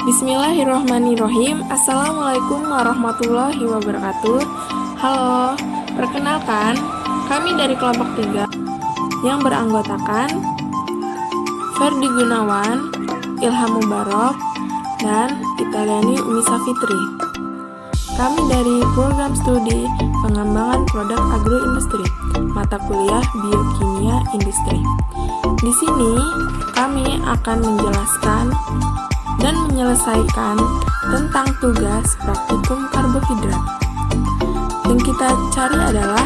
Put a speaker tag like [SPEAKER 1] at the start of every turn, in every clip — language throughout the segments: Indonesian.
[SPEAKER 1] Bismillahirrohmanirrohim. Assalamualaikum warahmatullahi wabarakatuh. Halo, perkenalkan, kami dari kelompok 3 yang beranggotakan Ferdi Gunawan, Ilham Mubarok, dan Italiani Unisa Fitri. Kami dari program studi pengembangan produk agroindustri, mata kuliah biokimia industri. Di sini kami akan menjelaskan dan menyelesaikan tentang tugas praktikum karbohidrat. Yang kita cari adalah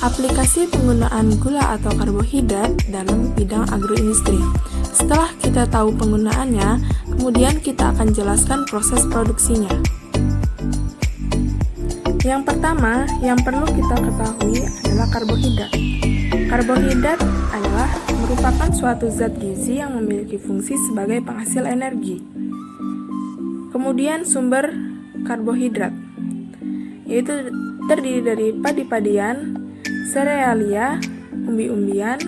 [SPEAKER 1] aplikasi penggunaan gula atau karbohidrat dalam bidang agroindustri. Setelah kita tahu penggunaannya, kemudian kita akan jelaskan proses produksinya. Yang pertama yang perlu kita ketahui adalah karbohidrat. Karbohidrat adalah merupakan suatu zat gizi yang memiliki fungsi sebagai penghasil energi. Kemudian sumber karbohidrat, yaitu terdiri dari padi-padian, serealia, umbi-umbian,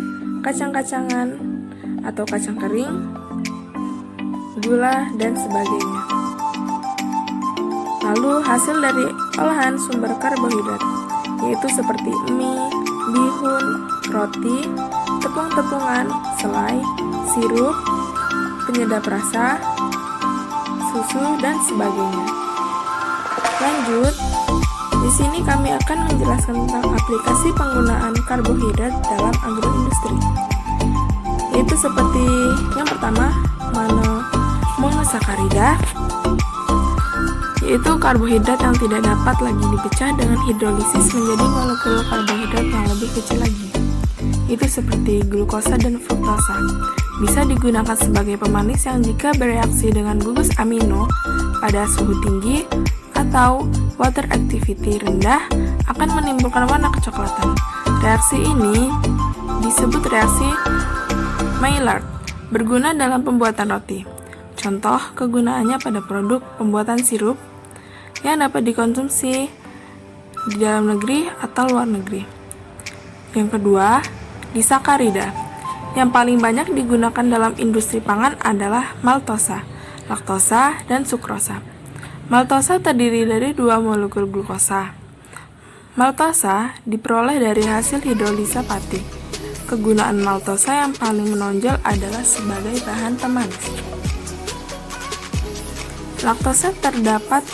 [SPEAKER 1] kacang-kacangan atau kacang kering, gula, dan sebagainya. Lalu hasil dari olahan sumber karbohidrat, yaitu seperti mie, bihun, roti, tepung-tepungan, selai, sirup, penyedap rasa, susu, dan sebagainya. Lanjut, di sini kami akan menjelaskan tentang aplikasi penggunaan karbohidrat dalam agroindustri, yaitu seperti yang pertama, monosakarida, yaitu karbohidrat yang tidak dapat lagi dipecah dengan hidrolisis menjadi molekul karbohidrat yang lebih kecil lagi. Itu seperti glukosa dan fruktosa. Bisa digunakan sebagai pemanis yang jika bereaksi dengan gugus amino pada suhu tinggi atau water activity rendah akan menimbulkan warna kecoklatan. Reaksi ini disebut reaksi Maillard, berguna dalam pembuatan roti. Contoh kegunaannya pada produk pembuatan sirup yang dapat dikonsumsi di dalam negeri atau luar negeri. Yang kedua, disakarida. Yang paling banyak digunakan dalam industri pangan adalah maltosa, laktosa, dan sukrosa. Maltosa terdiri dari 2 molekul glukosa. Maltosa diperoleh dari hasil hidrolisa pati. Kegunaan maltosa yang paling menonjol adalah sebagai bahan pemanis. Laktosa terdapat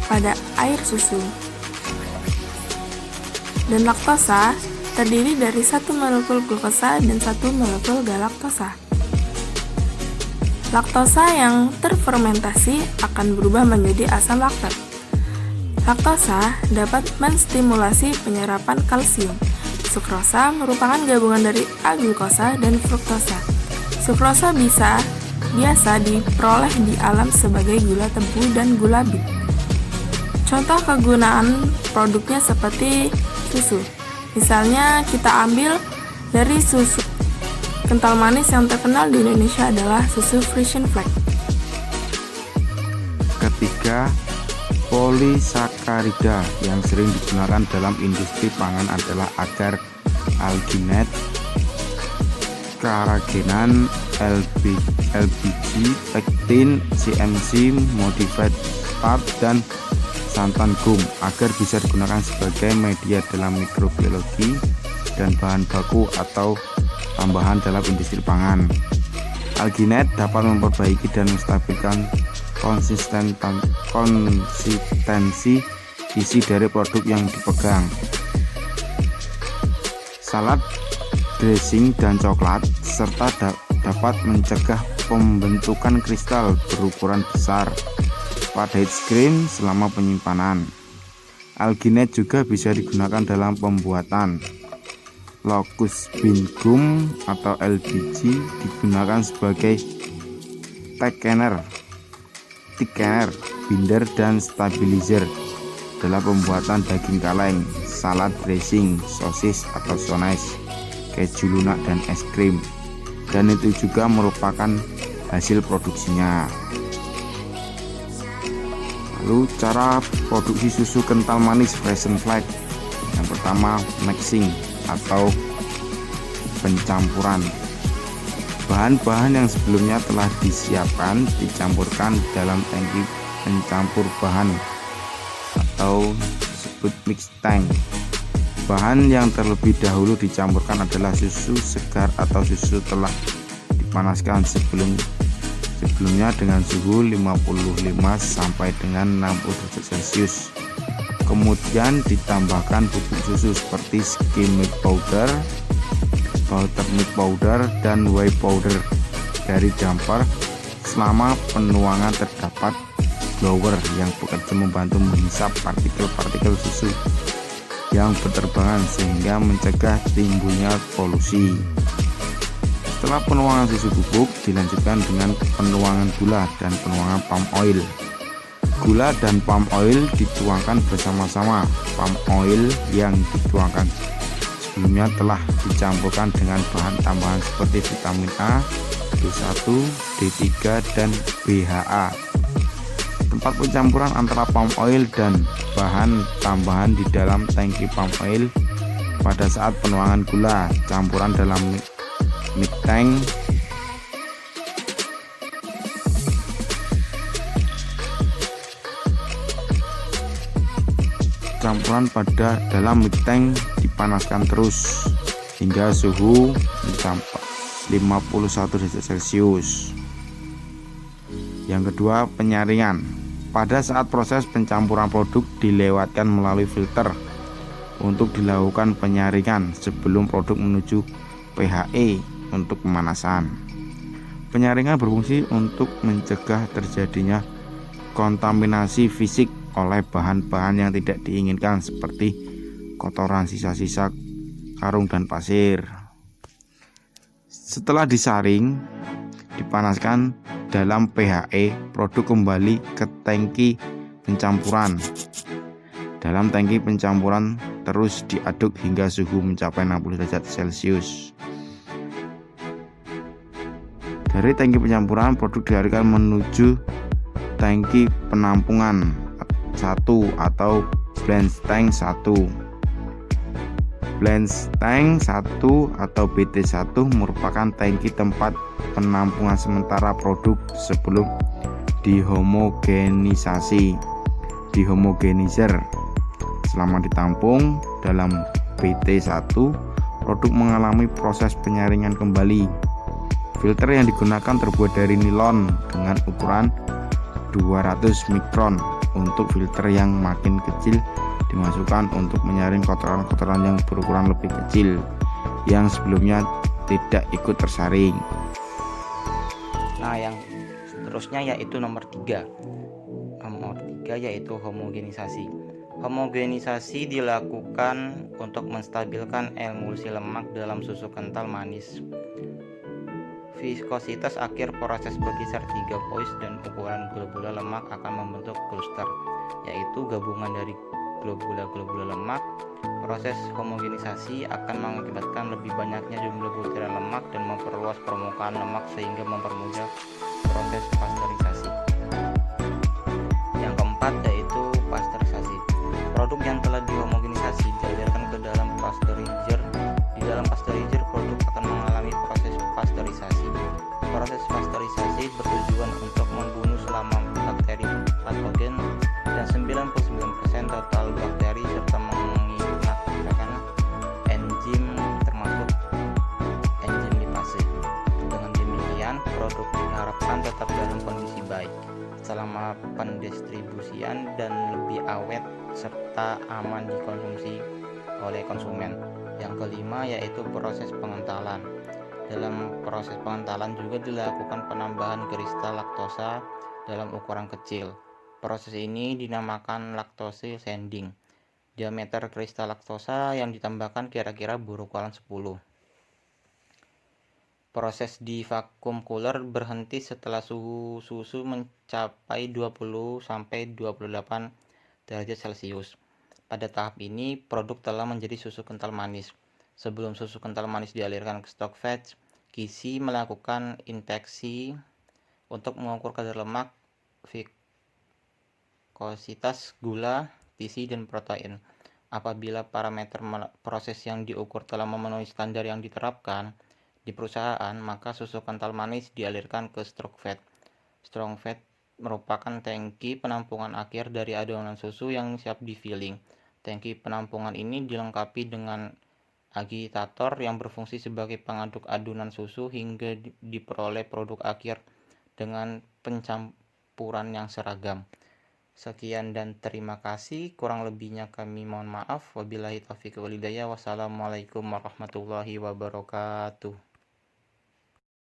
[SPEAKER 1] pada air susu. Dan laktosa terdiri dari 1 molekul glukosa dan 1 molekul galaktosa. Laktosa yang terfermentasi akan berubah menjadi asam laktat. Laktosa dapat menstimulasi penyerapan kalsium. Sukrosa merupakan gabungan dari aglukosa dan fruktosa. Sukrosa biasa diperoleh di alam sebagai gula tebu dan gula bit. Contoh kegunaan produknya seperti susu. Misalnya kita ambil dari susu kental manis yang terkenal di Indonesia adalah susu Frisian Flag.
[SPEAKER 2] Ketiga, polisakarida yang sering digunakan dalam industri pangan adalah agar, alginet, karagenan, LPG, pektin, CMC, modified starch, dan santan gum agar bisa digunakan sebagai media dalam mikrobiologi dan bahan baku atau tambahan dalam industri pangan. Alginet dapat memperbaiki dan menstabilkan konsistensi isi dari produk yang dipegang. Salad, dressing, dan coklat serta dapat mencegah pembentukan kristal berukuran besar pada es krim selama penyimpanan. Alginet juga bisa digunakan dalam pembuatan locust bean gum atau LPG, digunakan sebagai thickener, binder, dan stabilizer dalam pembuatan daging kaleng, salad dressing, sosis atau sionis, keju lunak, dan es krim. Dan itu juga merupakan hasil produksinya. Lalu cara produksi susu kental manis Frisian Flag. Yang pertama, mixing atau pencampuran. Bahan-bahan yang sebelumnya telah disiapkan dicampurkan dalam tangki pencampur bahan atau disebut mix tank. Bahan yang terlebih dahulu dicampurkan adalah susu segar atau susu telah dipanaskan sebelumnya dengan suhu 55 sampai dengan 60 derajat Celcius. Kemudian ditambahkan bubuk susu seperti skim milk powder, buttermilk powder, dan whey powder dari damper. Selama penuangan terdapat blower yang bekerja membantu menghisap partikel-partikel susu yang berterbangan sehingga mencegah timbulnya polusi. Setelah penuangan susu bubuk dilanjutkan dengan penuangan gula dan penuangan palm oil. Gula dan palm oil dituangkan bersama-sama. Palm oil yang dituangkan sebelumnya telah dicampurkan dengan bahan tambahan seperti vitamin A, B1, D3, dan BHA. Tempat pencampuran antara palm oil dan bahan tambahan di dalam tangki palm oil pada saat penuangan gula. Campuran dalam mix tank dalam mix tank dipanaskan terus hingga suhu mencapai 51 derajat Celcius. Yang kedua, penyaringan. Pada saat proses pencampuran produk dilewatkan melalui filter untuk dilakukan penyaringan sebelum produk menuju PHE untuk pemanasan. Penyaringan berfungsi untuk mencegah terjadinya kontaminasi fisik oleh bahan-bahan yang tidak diinginkan seperti kotoran, sisa-sisa karung, dan pasir. Setelah disaring, dipanaskan dalam PHE, produk kembali ke tangki pencampuran. Dalam tangki pencampuran terus diaduk hingga suhu mencapai 60 derajat Celcius. Dari tangki pencampuran, produk dialirkan menuju tangki penampungan 1 atau blend tank 1. Blend tank 1 atau BT1 merupakan tangki tempat penampungan sementara produk sebelum dihomogenizer. Selama ditampung dalam BT1, produk mengalami proses penyaringan kembali. Filter yang digunakan terbuat dari nilon dengan ukuran 200 mikron. Untuk filter yang makin kecil dimasukkan untuk menyaring kotoran-kotoran yang berukuran lebih kecil yang sebelumnya tidak ikut tersaring.
[SPEAKER 3] Nah, yang seterusnya yaitu nomor 3. Nomor 3 yaitu homogenisasi. Homogenisasi dilakukan untuk menstabilkan emulsi lemak dalam susu kental manis. Viskositas akhir proses berkisar 3 voice dan ukuran globula lemak akan membentuk kluster, yaitu gabungan dari globula-globula lemak. Proses homogenisasi akan mengakibatkan lebih banyaknya jumlah butiran lemak dan memperluas permukaan lemak sehingga mempermudah proses pasteurisasi. Yang keempat yaitu pasteurisasi. Produk yang telah dihomogenisasi dialirkan ke dalam pasteurizer. Di dalam pasteurizer, produk akan mengalami proses pasteurisasi. Proses pasteurisasi bertujuan untuk membunuh selama bakteri patogen dan 99% total bakteri serta menggunakan enzim termasuk enzim lipase. Dengan demikian, produk diharapkan tetap dalam kondisi baik selama pendistribusian dan lebih awet serta aman dikonsumsi oleh konsumen. Yang kelima yaitu proses pengentalan. Dalam proses pengentalan juga dilakukan penambahan kristal laktosa dalam ukuran kecil. Proses ini dinamakan laktose sanding. Diameter kristal laktosa yang ditambahkan kira-kira berukuran 10. Proses di vakum cooler berhenti setelah suhu susu mencapai 20 sampai 28 derajat Celcius. Pada tahap ini, produk telah menjadi susu kental manis. Sebelum susu kental manis dialirkan ke stok batch, Gizi melakukan inspeksi untuk mengukur kadar lemak, viskositas, gula, gizi, dan protein. Apabila parameter proses yang diukur telah memenuhi standar yang diterapkan, Di perusahaan, maka susu kental manis dialirkan ke strong fed. Strong fed merupakan tangki penampungan akhir dari adonan susu yang siap di-filling. Tangki penampungan ini dilengkapi dengan agitator yang berfungsi sebagai pengaduk adonan susu hingga diperoleh produk akhir dengan pencampuran yang seragam. Sekian dan terima kasih. Kurang lebihnya kami mohon maaf. Wabillahi taufiq wal hidayah. Wassalamualaikum warahmatullahi wabarakatuh.